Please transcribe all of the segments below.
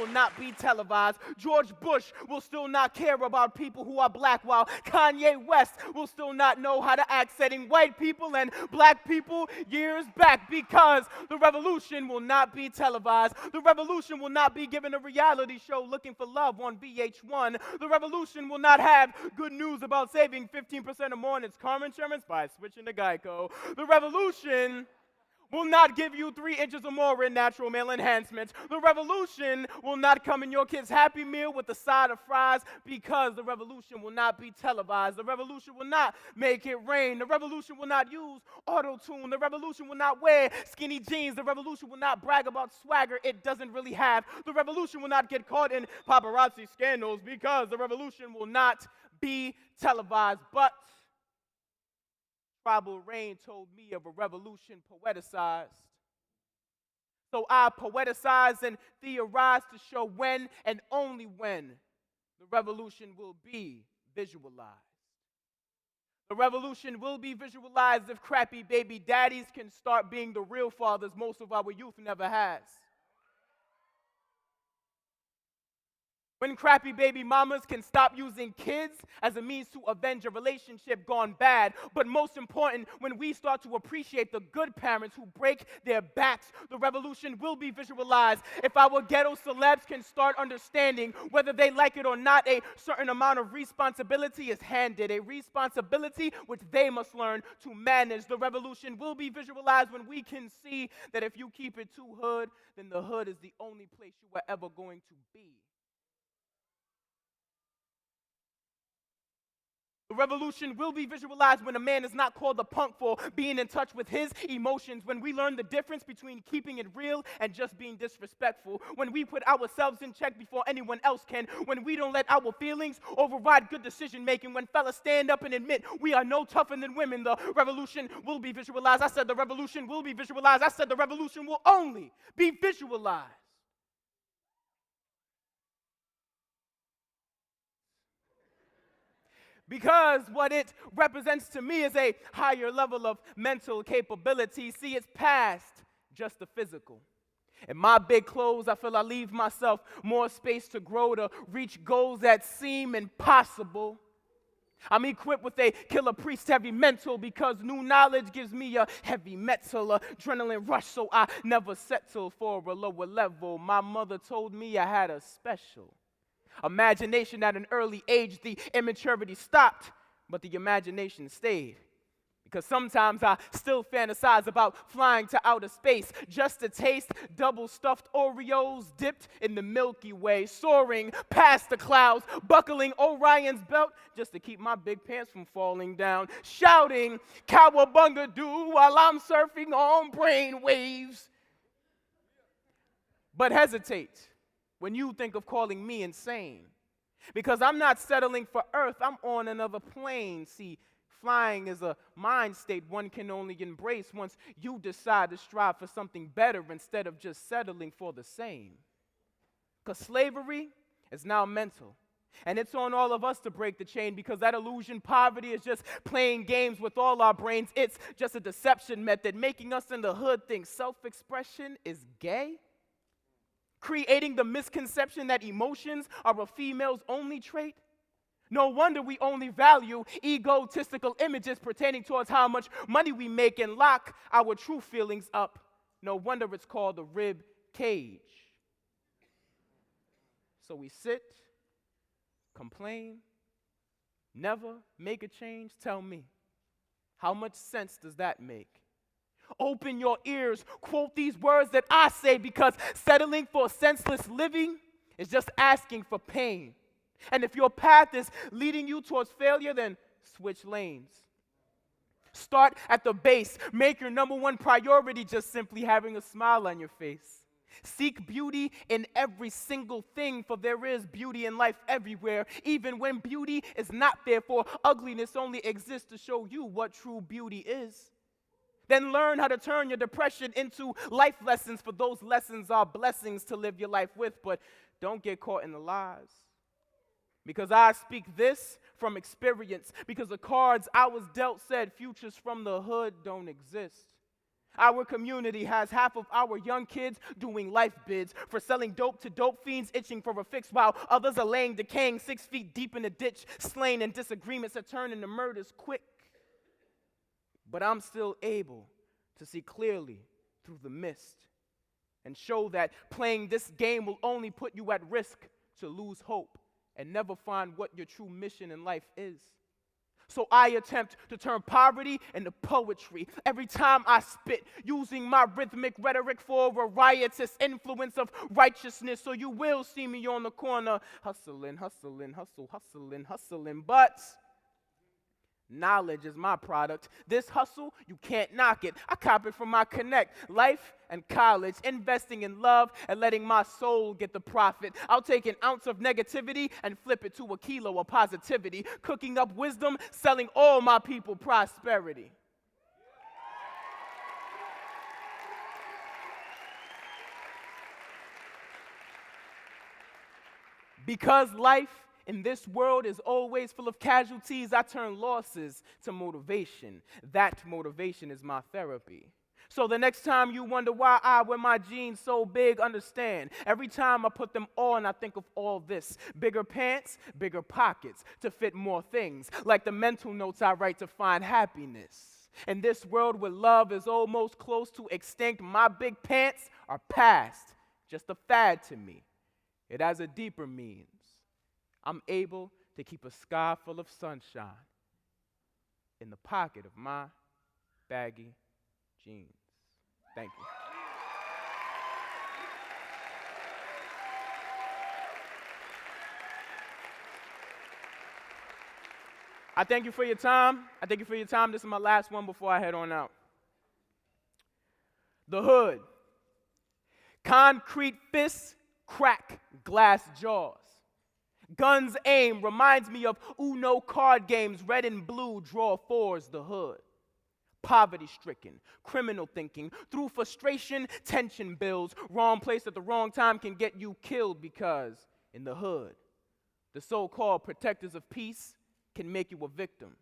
will not be televised. George Bush will still not care about people who are black, while Kanye West will still not know how to act setting white people and black people years back, because the revolution will not be televised. The revolution will not be given a reality show looking for love on VH1. The revolution will not have good news about saving 15% or more in its car insurance by switching to Geico. The revolution will not give you 3 inches or more in natural male enhancements. The revolution will not come in your kid's Happy Meal with a side of fries, because the revolution will not be televised. The revolution will not make it rain. The revolution will not use auto-tune. The revolution will not wear skinny jeans. The revolution will not brag about swagger it doesn't really have. The revolution will not get caught in paparazzi scandals, because the revolution will not be televised. But Tribal Rain told me of a revolution poeticized. So I poeticize and theorize to show when and only when the revolution will be visualized. The revolution will be visualized if crappy baby daddies can start being the real fathers most of our youth never has. When crappy baby mamas can stop using kids as a means to avenge a relationship gone bad. But most important, when we start to appreciate the good parents who break their backs, the revolution will be visualized. If our ghetto celebs can start understanding, whether they like it or not, a certain amount of responsibility is handed, a responsibility which they must learn to manage. The revolution will be visualized when we can see that if you keep it too hood, then the hood is the only place you are ever going to be. The revolution will be visualized when a man is not called a punk for being in touch with his emotions, when we learn the difference between keeping it real and just being disrespectful, when we put ourselves in check before anyone else can, when we don't let our feelings override good decision making, when fellas stand up and admit we are no tougher than women. The revolution will be visualized. I said the revolution will be visualized. I said the revolution will only be visualized. Because what it represents to me is a higher level of mental capability. See, it's past just the physical. In my big clothes, I feel I leave myself more space to grow, to reach goals that seem impossible. I'm equipped with a killer priest heavy mental, because new knowledge gives me a heavy metal adrenaline rush, so I never settle for a lower level. My mother told me I had a special imagination at an early age. The immaturity stopped, but the imagination stayed. Because sometimes I still fantasize about flying to outer space just to taste double stuffed Oreos dipped in the Milky Way, soaring past the clouds, buckling Orion's belt just to keep my big pants from falling down, shouting cowabunga doo while I'm surfing on brain waves. But hesitate when you think of calling me insane, because I'm not settling for Earth, I'm on another plane. See, flying is a mind state one can only embrace once you decide to strive for something better instead of just settling for the same. Because slavery is now mental, and it's on all of us to break the chain, because that illusion poverty is just playing games with all our brains. It's just a deception method, making us in the hood think self-expression is gay. Creating the misconception that emotions are a female's only trait. No wonder we only value egotistical images pertaining towards how much money we make and lock our true feelings up. No wonder it's called the rib cage. So we sit, complain, never make a change. Tell me, how much sense does that make? Open your ears, quote these words that I say, because settling for senseless living is just asking for pain. And if your path is leading you towards failure, then switch lanes. Start at the base. Make your number one priority just simply having a smile on your face. Seek beauty in every single thing, for there is beauty in life everywhere, even when beauty is not there, for ugliness only exists to show you what true beauty is. Then learn how to turn your depression into life lessons, for those lessons are blessings to live your life with. But don't get caught in the lies, because I speak this from experience, because the cards I was dealt said futures from the hood don't exist. Our community has half of our young kids doing life bids for selling dope to dope fiends itching for a fix, while others are laying decaying 6 feet deep in a ditch, slain in disagreements that turn into murders quick. But I'm still able to see clearly through the mist and show that playing this game will only put you at risk to lose hope and never find what your true mission in life is. So I attempt to turn poverty into poetry every time I spit, using my rhythmic rhetoric for a riotous influence of righteousness. So you will see me on the corner hustling, but knowledge is my product. This hustle, you can't knock it. I cop it from my connect. Life and college, investing in love and letting my soul get the profit. I'll take an ounce of negativity and flip it to a kilo of positivity. Cooking up wisdom, selling all my people prosperity. Because life in this world is always full of casualties, I turn losses to motivation. That motivation is my therapy. So the next time you wonder why I wear my jeans so big, understand. Every time I put them on, I think of all this. Bigger pants, bigger pockets to fit more things. Like the mental notes I write to find happiness. In this world where love is almost close to extinct, my big pants are past, just a fad to me. It has a deeper meaning. I'm able to keep a sky full of sunshine in the pocket of my baggy jeans. Thank you. I thank you for your time. This is my last one before I head on out. The hood. Concrete fists crack glass jaws. Guns aim reminds me of Uno card games, red and blue, draw fours, the hood. Poverty-stricken, criminal thinking, through frustration, tension builds. Wrong place at the wrong time can get you killed because in the hood, the so-called protectors of peace can make you a victim.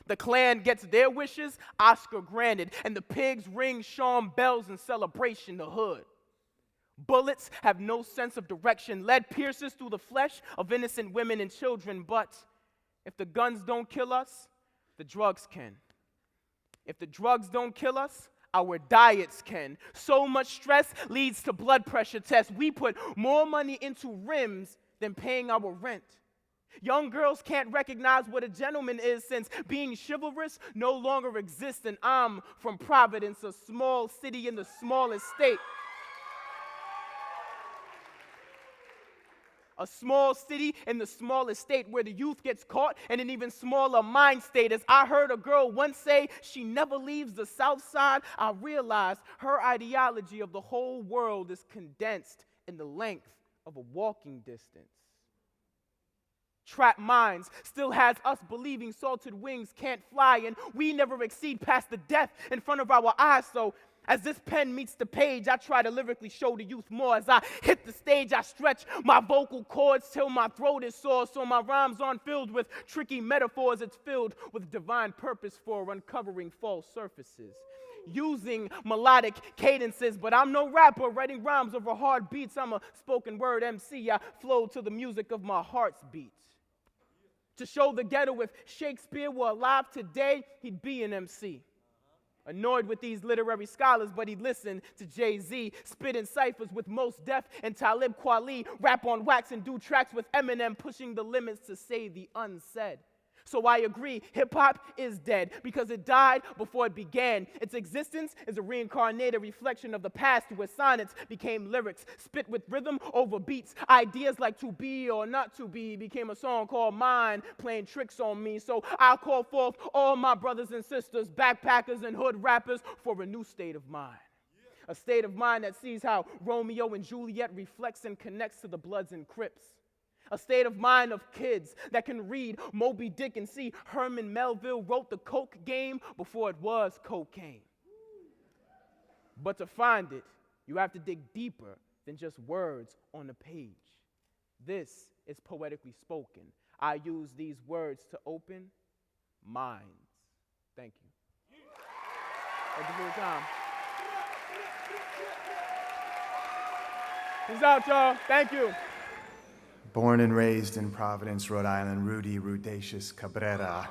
The Klan gets their wishes, Oscar granted, and the pigs ring Sean bells in celebration, the hood. Bullets have no sense of direction. Lead pierces through the flesh of innocent women and children. But if the guns don't kill us, the drugs can. If the drugs don't kill us, our diets can. So much stress leads to blood pressure tests. We put more money into rims than paying our rent. Young girls can't recognize what a gentleman is since being chivalrous no longer exists. And I'm from Providence, a small city in the smallest state. A small city in the smallest state where the youth gets caught in an even smaller mind state. As I heard a girl once say, she never leaves the south side, I realized her ideology of the whole world is condensed in the length of a walking distance. Trapped minds still has us believing salted wings can't fly, and we never exceed past the death in front of our eyes. So as this pen meets the page, I try to lyrically show the youth more. As I hit the stage, I stretch my vocal cords till my throat is sore. So my rhymes aren't filled with tricky metaphors. It's filled with divine purpose for uncovering false surfaces. Using melodic cadences, but I'm no rapper writing rhymes over hard beats. I'm a spoken word MC. I flow to the music of my heart's beats. To show the ghetto if Shakespeare were alive today, he'd be an MC. Annoyed with these literary scholars, but he'd listen to Jay-Z, spit in ciphers with Mos Def and Talib Kweli, rap on wax and do tracks with Eminem, pushing the limits to say the unsaid. So I agree, hip-hop is dead because it died before it began. Its existence is a reincarnated reflection of the past where sonnets became lyrics, spit with rhythm over beats. Ideas like to be or not to be became a song called Mine, playing tricks on me. So I call forth all my brothers and sisters, backpackers and hood rappers for a new state of mind. A state of mind that sees how Romeo and Juliet reflects and connects to the Bloods and Crips. A state of mind of kids that can read Moby Dick and see Herman Melville wrote the coke game before it was cocaine. But to find it, you have to dig deeper than just words on a page. This is poetically spoken. I use these words to open minds. Thank you. Thank you for your time. Peace out, y'all. Thank you. Born and raised in Providence, Rhode Island, Rudy Cabrera.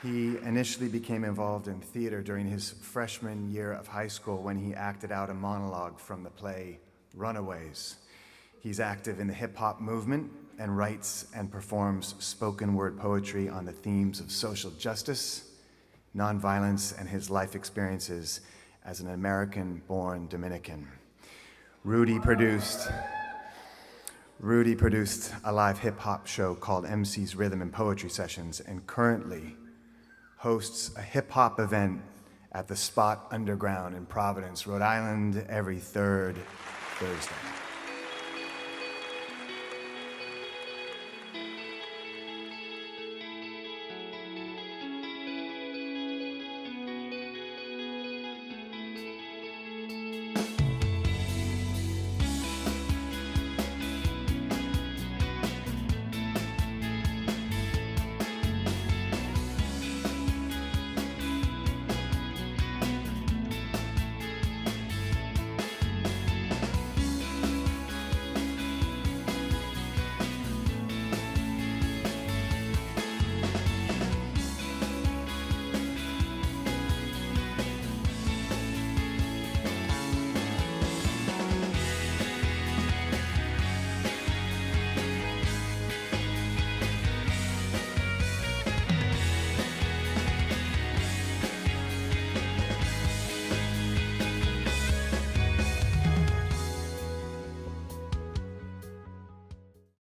He initially became involved in theater during his freshman year of high school when he acted out a monologue from the play Runaways. He's active in the hip-hop movement and writes and performs spoken word poetry on the themes of social justice, nonviolence, and his life experiences as an American-born Dominican. Rudy produced a live hip-hop show called MC's Rhythm and Poetry Sessions, and currently hosts a hip-hop event at the Spot Underground in Providence, Rhode Island, every third Thursday.